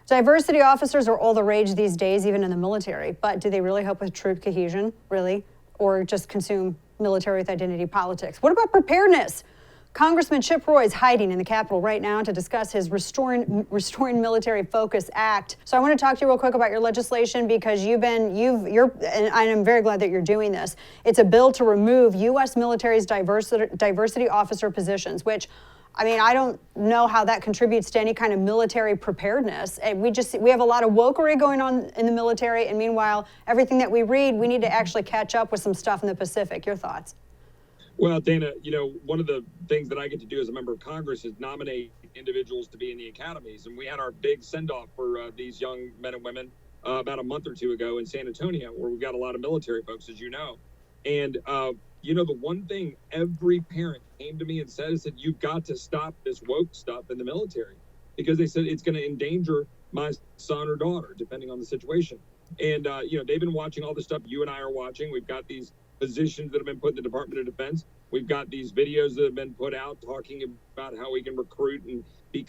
Diversity officers are all the rage these days, even in the military. But do they really help with troop cohesion, really? Or just consume military with identity politics? What about preparedness? Congressman Chip Roy is hiding in the Capitol right now to discuss his Restoring Military Focus Act. So I want to talk to you real quick about your legislation, because and I'm very glad that you're doing this. It's a bill to remove U.S. military's diversity officer positions, which, I mean, I don't know how that contributes to any kind of military preparedness. And we have a lot of wokery going on in the military, and meanwhile, everything that we read, we need to actually catch up with some stuff in the Pacific. Your thoughts? Well, Dana, one of the things that I get to do as a member of Congress is nominate individuals to be in the academies. And we had our big send-off for these young men and women about a month or two ago in San Antonio, where we've got a lot of military folks, as you know. And, the one thing every parent came to me and said is that you've got to stop this woke stuff in the military, because they said it's going to endanger my son or daughter, depending on the situation. And, they've been watching all the stuff you and I are watching. We've got these positions that have been put in the Department of Defense. We've got these videos that have been put out talking about how we can recruit and be,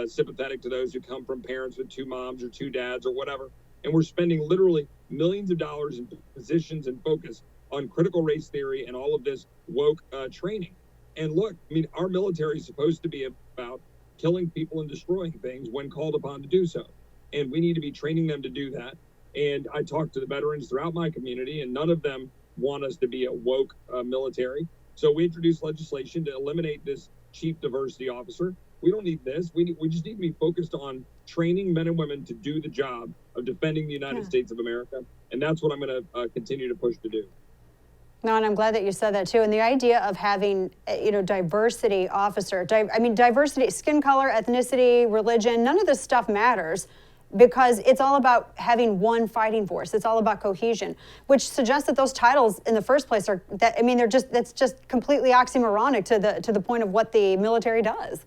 sympathetic to those who come from parents with two moms or two dads or whatever. And we're spending literally millions of dollars in positions and focus on critical race theory and all of this woke training. And look, I mean, our military is supposed to be about killing people and destroying things when called upon to do so. And we need to be training them to do that. And I talked to the veterans throughout my community, and none of them want us to be a woke military. So we introduced legislation to eliminate this chief diversity officer. We don't need this. We just need to be focused on training men and women to do the job of defending the United States of America. And that's what I'm going to continue to push to do. No, and I'm glad that you said that too. And the idea of having, diversity officer, diversity, skin color, ethnicity, religion, none of this stuff matters, because it's all about having one fighting force. It's all about cohesion, which suggests that those titles in the first place that's just completely oxymoronic to the point of what the military does.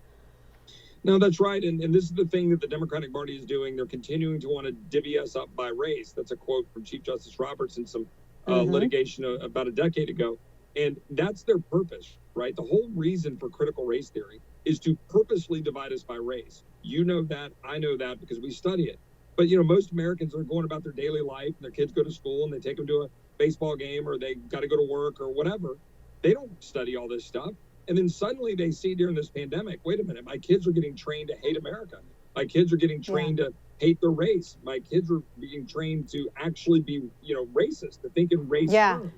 No, that's right. And this is the thing that the Democratic Party is doing. They're continuing to want to divvy us up by race. That's a quote from Chief Justice Roberts in some litigation about a decade ago. And that's their purpose, right? The whole reason for critical race theory is to purposely divide us by race. You know that, I know that, because we study it. But, most Americans are going about their daily life, and their kids go to school and they take them to a baseball game, or they got to go to work or whatever. They don't study all this stuff. And then suddenly they see during this pandemic, wait a minute, my kids are getting trained to hate America. My kids are getting trained to hate their race. My kids are being trained to actually be, racist, to think in race terms.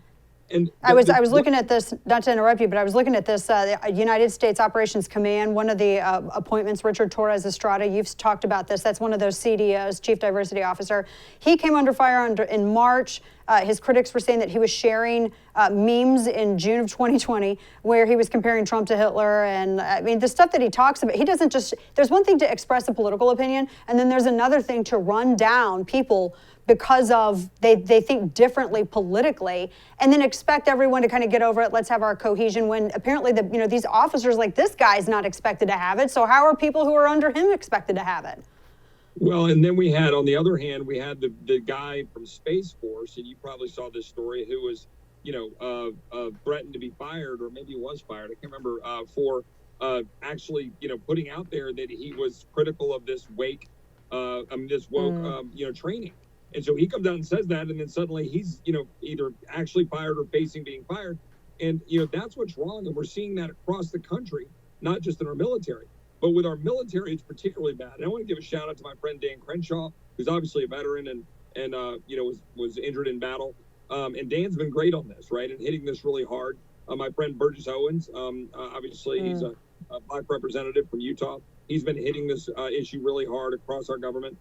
And I was looking at this, not to interrupt you, but I was looking at this United States Operations Command, one of the appointments, Richard Torres Estrada. You've talked about this. That's one of those CDOs, Chief Diversity Officer. He came under fire in March. His critics were saying that he was sharing memes in June of 2020 where he was comparing Trump to Hitler. And I mean, the stuff that he talks about, he doesn't just, there's one thing to express a political opinion, and then there's another thing to run down people because of they think differently politically, and then expect everyone to kind of get over it. Let's have our cohesion, when apparently these officers like this guy's not expected to have it. So how are people who are under him expected to have it? Well, and then we had, on the other hand, we had the guy from Space Force, and you probably saw this story, who was, threatened to be fired, or maybe he was fired, I can't remember, for actually, putting out there that he was critical of this woke training. And so he comes out and says that, and then suddenly he's, either actually fired or facing being fired. And, that's what's wrong. And we're seeing that across the country, not just in our military. But with our military, it's particularly bad. And I want to give a shout out to my friend Dan Crenshaw, who's obviously a veteran and was injured in battle. And Dan's been great on this, right, and hitting this really hard. My friend Burgess Owens, obviously he's a black representative from Utah. He's been hitting this issue really hard across our government.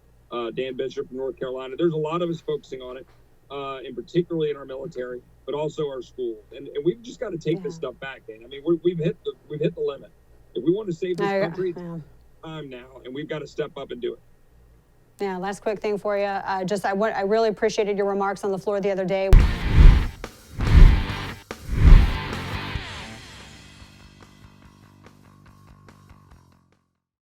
Dan Bishop from North Carolina. There's a lot of us focusing on it, and particularly in our military, but also our schools. And we've just got to take this stuff back, Dan. I mean, we've hit the limit. If we want to save this country, it's time now, and we've got to step up and do it. Yeah, last quick thing for you. I really appreciated your remarks on the floor the other day.